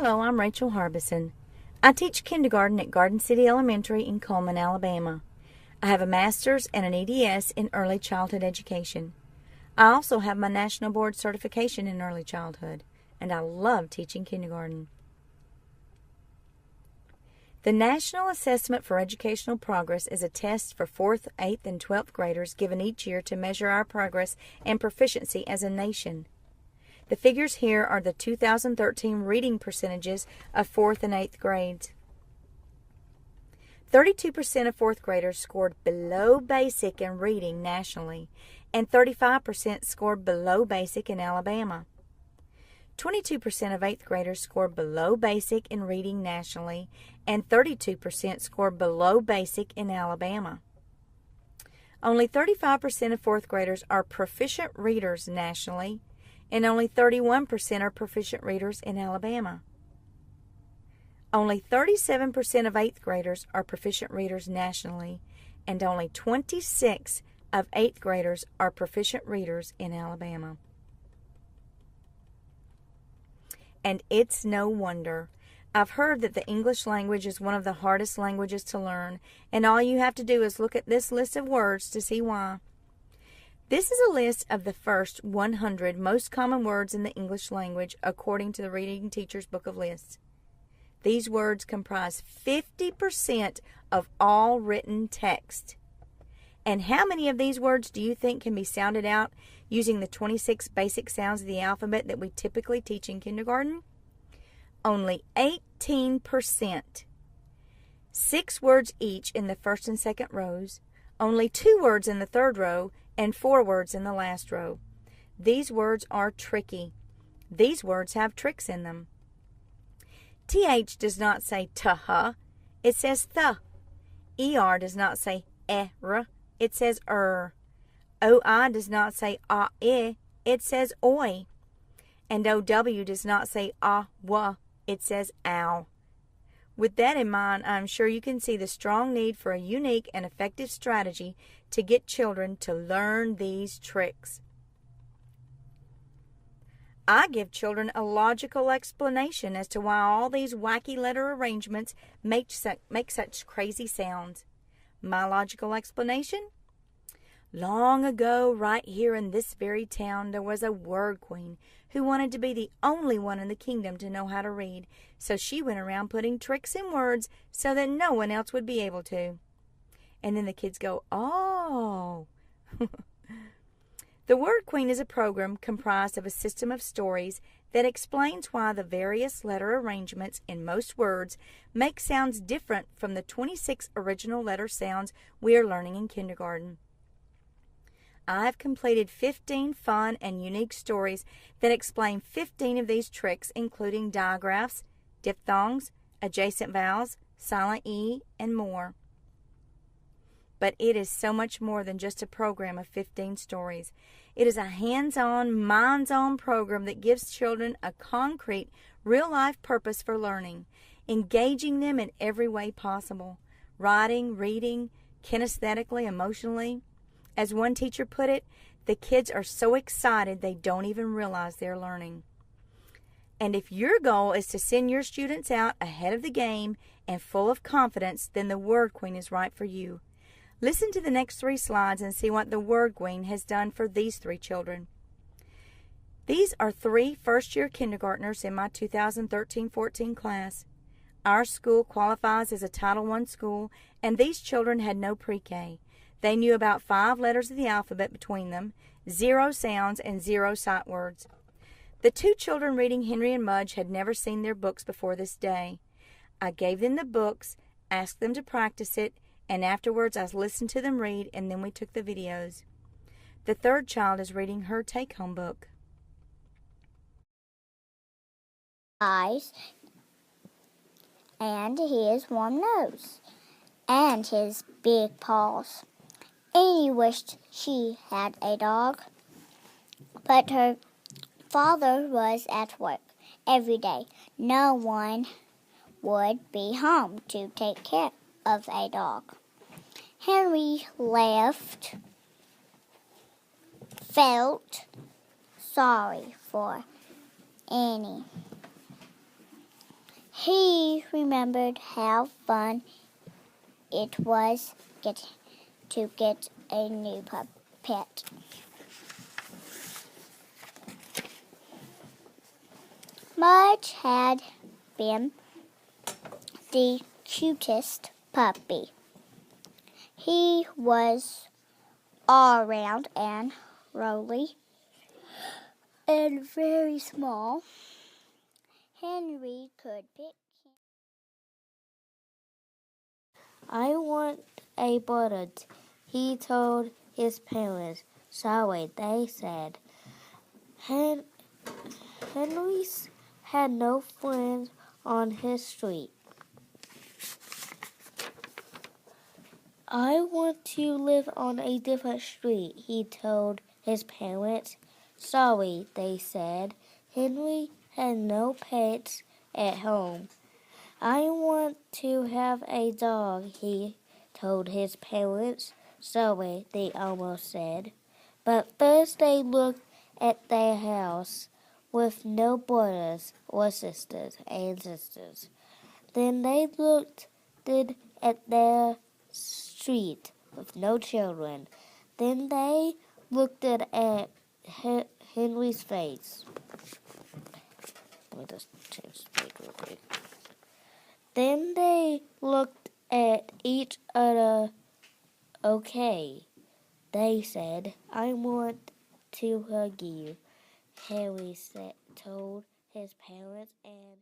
Hello, I'm Rachel Harbison. I teach kindergarten at Garden City Elementary in Coleman, Alabama. I have a master's and an EDS in early childhood education. I also have my National Board certification in early childhood, and I love teaching kindergarten. The National Assessment for Educational Progress is a test for 4th, 8th, and 12th graders given each year to measure our progress and proficiency as a nation. The figures here are the 2013 reading percentages of 4th and 8th grades. 32% of 4th graders scored below basic in reading nationally, and 35% scored below basic in Alabama. 22% of 8th graders scored below basic in reading nationally, and 32% scored below basic in Alabama. Only 35% of 4th graders are proficient readers nationally, and only 31% are proficient readers in Alabama. Only 37% of 8th graders are proficient readers nationally, and only 26% of 8th graders are proficient readers in Alabama. And it's no wonder. I've heard that the English language is one of the hardest languages to learn, and all you have to do is look at this list of words to see why. This is a list of the first 100 most common words in the English language according to the Reading Teacher's Book of Lists. These words comprise 50% of all written text. And how many of these words do you think can be sounded out using the 26 basic sounds of the alphabet that we typically teach in kindergarten? Only 18%. 6 words each in the first and second rows, only 2 words in the third row, and 4 words in the last row. These words are tricky. These words have tricks in them. TH does not say tuh, it says thuh. ER does not say er, it says OI does not say ah-eh, it says oi. And OW does not say ah-wah, it says ow. With that in mind, I'm sure you can see the strong need for a unique and effective strategy to get children to learn these tricks. I give children a logical explanation as to why all these wacky letter arrangements make such crazy sounds. My logical explanation? Long ago, right here in this very town, there was a word queen who wanted to be the only one in the kingdom to know how to read, so she went around putting tricks in words so that no one else would be able to. And then the kids go, oh. The Word Queen is a program comprised of a system of stories that explains why the various letter arrangements in most words make sounds different from the 26 original letter sounds we are learning in kindergarten. I have completed 15 fun and unique stories that explain 15 of these tricks, including digraphs, diphthongs, adjacent vowels, silent E, and more. But it is so much more than just a program of 15 stories. It is a hands-on, minds-on program that gives children a concrete, real-life purpose for learning, engaging them in every way possible, writing, reading, kinesthetically, emotionally. As one teacher put it, the kids are so excited they don't even realize they're learning. And if your goal is to send your students out ahead of the game and full of confidence, then the Word Queen is right for you. Listen to the next 3 slides and see what the Word Queen has done for these 3 children. These are 3 first-year kindergartners in my 2013-14 class. Our school qualifies as a Title I school, and these children had no pre-K. They knew about 5 letters of the alphabet between them, 0 sounds, and 0 sight words. The 2 children reading Henry and Mudge had never seen their books before this day. I gave them the books, asked them to practice it, and afterwards I listened to them read, and then we took the videos. The 3rd child is reading her take-home book. Eyes, and his warm nose, and his big paws. Annie wished she had a dog, but her father was at work every day. No one would be home to take care of a dog. Henry felt sorry for Annie. He remembered how fun it was to get a new pet. Mudge had been the cutest puppy. He was all round and rolly and very small. Henry could pick him. I want a bullet, he told his parents. Sorry, they said. Henry's had no friends on his street. I want to live on a different street, he told his parents. Sorry, they said. Henry had no pets at home. I want to have a dog, he told his parents. Sorry, they almost said. But first they looked at their house with no brothers or sisters and sisters. Then they looked at their street with no children. Then they looked at Henry's face. Let me just change the page real quick. Then they looked at each other. Okay, they said, I want to hug you, Henry told his parents. And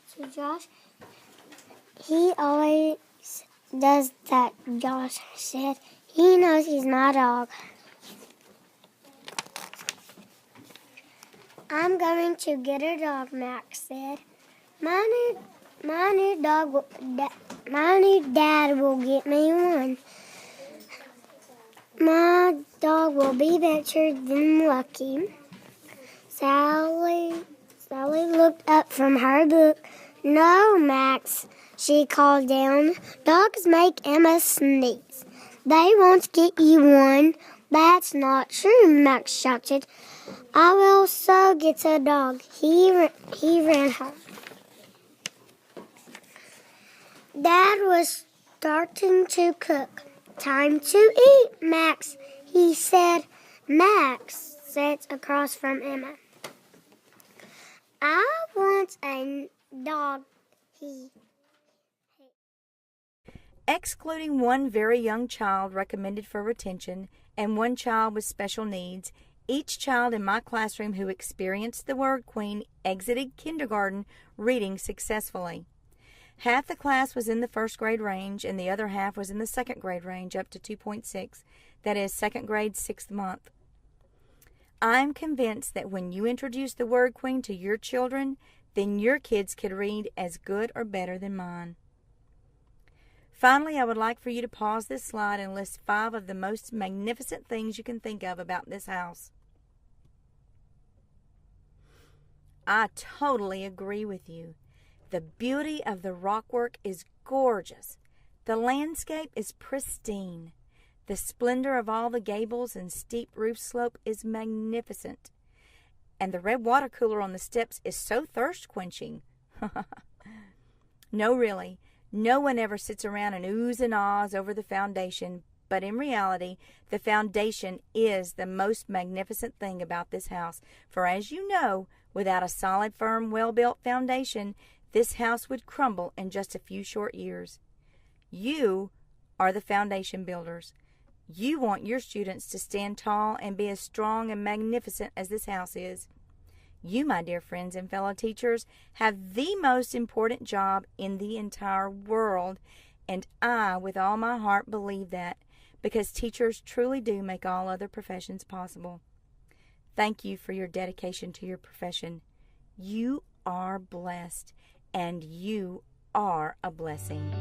So Josh, he always does that. Josh said he knows he's my dog. I'm going to get a dog, Max said. My new dad will get me one. My dog will be better than Lucky. Sally looked up from her book. No, Max, she called down. Dogs make Emma sneeze. They won't get you one. That's not true, Max shouted. I will so get a dog. He ran home. Dad was starting to cook. Time to eat, Max, he said. Max sat across from Emma. I want a dog, he. Excluding one very young child recommended for retention and one child with special needs, each child in my classroom who experienced the Word Queen exited kindergarten reading successfully. Half the class was in the first grade range and the other half was in the second grade range up to 2.6, that is second grade, 6th month. I'm convinced that when you introduce the Word Queen to your children, then your kids could read as good or better than mine. Finally, I would like for you to pause this slide and list 5 of the most magnificent things you can think of about this house. I totally agree with you. The beauty of the rockwork is gorgeous. The landscape is pristine. The splendor of all the gables and steep roof slope is magnificent. And the red water cooler on the steps is so thirst-quenching. No, really. No one ever sits around and oohs and ahs over the foundation, but in reality, the foundation is the most magnificent thing about this house. For as you know, without a solid, firm, well-built foundation, this house would crumble in just a few short years. You are the foundation builders. You want your students to stand tall and be as strong and magnificent as this house is. You, my dear friends and fellow teachers, have the most important job in the entire world, and I, with all my heart, believe that, because teachers truly do make all other professions possible. Thank you for your dedication to your profession. You are blessed, and you are a blessing.